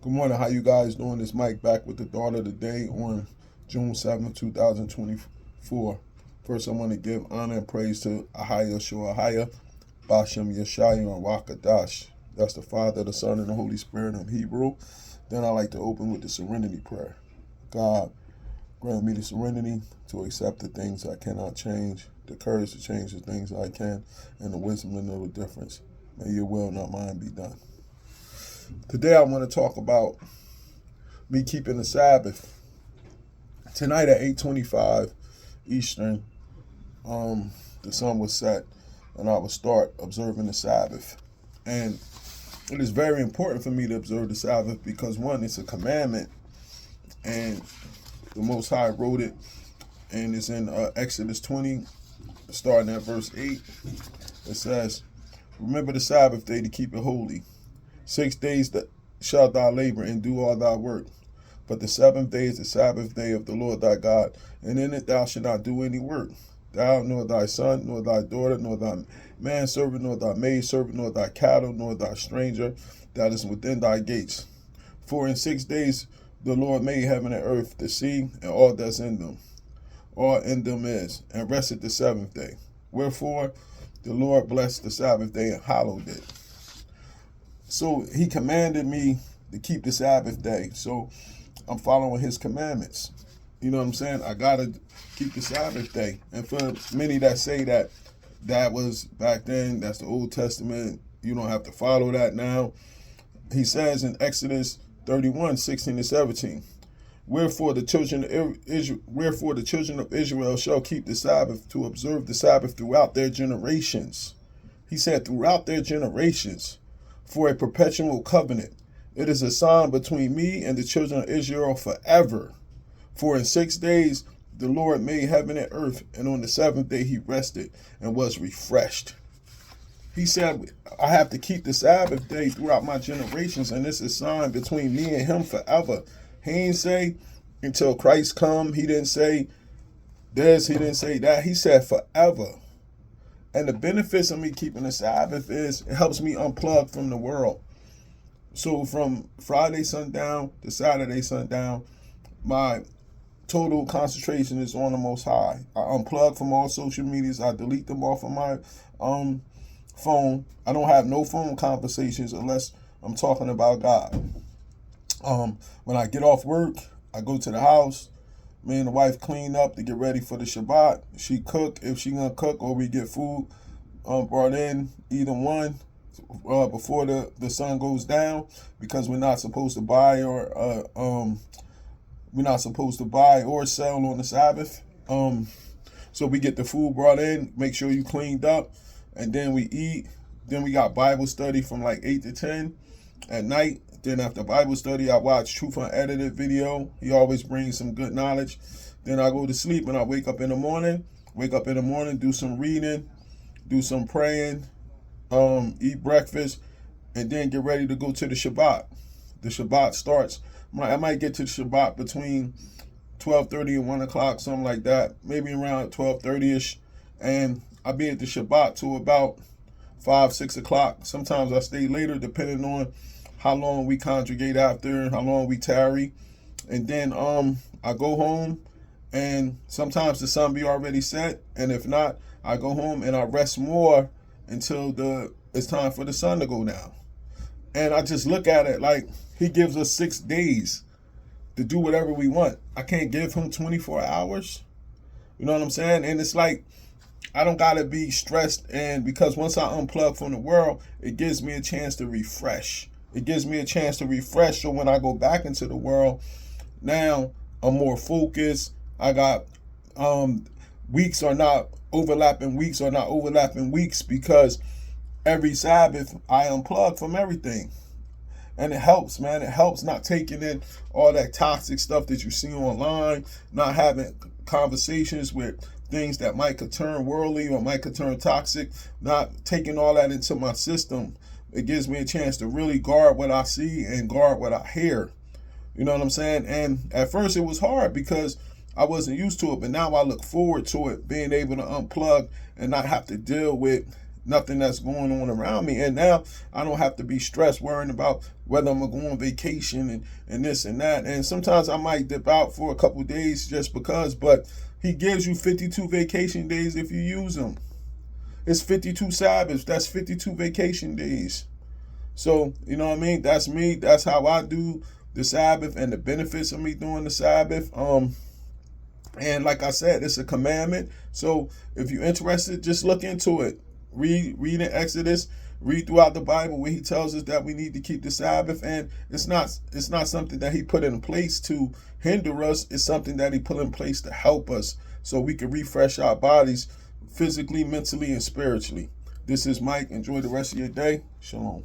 Good morning. How you guys doing? This Mike back with the thought of the day on June 7th, 2024. First, I want to give honor and praise to Ahaya Shoahaya, Bashem Yeshaya, and Wakadash. That's the Father, the Son, and the Holy Spirit in Hebrew. Then I like to open with the serenity prayer. God, grant me the serenity to accept the things I cannot change, the courage to change the things I can, and the wisdom to know the difference. May your will, not mine, be done. Today I want to talk about me keeping the Sabbath. Tonight at 8:25 Eastern, the sun was set and I will start observing the Sabbath. And it is very important for me to observe the Sabbath because, one, it's a commandment, and the Most High wrote it, and it's in Exodus 20, starting at verse 8. It says, "Remember the Sabbath day to keep it holy. 6 days that shalt thou labor and do all thy work. But the seventh day is the Sabbath day of the Lord thy God, and in it thou shalt not do any work. Thou, nor thy son, nor thy daughter, nor thy manservant, nor thy maidservant, nor thy cattle, nor thy stranger that is within thy gates. For in 6 days the Lord made heaven and earth, the sea, and all that's in them. All in them is, and rested the seventh day. Wherefore the Lord blessed the Sabbath day and hallowed it." So he commanded me to keep the Sabbath day. So I'm following his commandments. You know what I'm saying? I got to keep the Sabbath day. And for many that say that was back then, that's the Old Testament, you don't have to follow that now. He says in Exodus 31:16-17, wherefore the children of Israel shall keep the Sabbath to observe the Sabbath throughout their generations. He said throughout their generations, for a perpetual covenant. It is a sign between me and the children of Israel forever. For in 6 days the Lord made heaven and earth, and on the seventh day he rested and was refreshed. He said, I have to keep the Sabbath day throughout my generations, and it's a sign between me and him forever. He didn't say until Christ come. He didn't say this. He didn't say that. He said forever. And the benefits of me keeping the Sabbath is it helps me unplug from the world. So from Friday sundown to Saturday sundown, my total concentration is on the Most High. I unplug from all social medias. I delete them off of my phone. I don't have no phone conversations unless I'm talking about God. When I get off work, I go to the house. Me and the wife clean up to get ready for the Shabbat. She cook if she gonna cook, or we get food brought in, either one, before the sun goes down, because we're not supposed to buy or sell on the Sabbath. So we get the food brought in, make sure you cleaned up, and then we eat. Then we got Bible study from like 8 to 10 at night. Then after Bible study, I watch Truth Unedited video. He always brings some good knowledge. Then I go to sleep and I wake up in the morning, do some reading, do some praying, eat breakfast, and then get ready to go to the Shabbat. The Shabbat starts. I might get to the Shabbat between 12:30 and 1 o'clock, something like that, maybe around 12:30ish. And I'll be at the Shabbat till about 5, 6 o'clock. Sometimes I stay later depending on how long we congregate after, how long we tarry. And then I go home, and sometimes the sun be already set, and if not, I go home and I rest more until it's time for the sun to go down. And I just look at it like he gives us 6 days to do whatever we want. I can't give him 24 hours. You know what I'm saying? And it's like I don't gotta be stressed, and because once I unplug from the world, it gives me a chance to refresh. So when I go back into the world, now I'm more focused. I got weeks are not overlapping weeks because every Sabbath I unplug from everything. And it helps, man. It helps not taking in all that toxic stuff that you see online, not having conversations with things that might could turn worldly or might could turn toxic, not taking all that into my system. It gives me a chance to really guard what I see and guard what I hear. You know what I'm saying? And at first it was hard because I wasn't used to it, but now I look forward to it, being able to unplug and not have to deal with nothing that's going on around me. And now I don't have to be stressed worrying about whether I'm going to go on vacation and this and that. And sometimes I might dip out for a couple of days just because, but he gives you 52 vacation days if you use them. It's 52 Sabbaths. That's 52 vacation days. So, you know what I mean? That's me. That's how I do the Sabbath and the benefits of me doing the Sabbath. And like I said, it's a commandment. So if you're interested, just look into it. Read in Exodus, read throughout the Bible where he tells us that we need to keep the Sabbath. And it's not something that he put in place to hinder us. It's something that he put in place to help us so we can refresh our bodies physically, mentally, and spiritually. This is Mike. Enjoy the rest of your day. Shalom.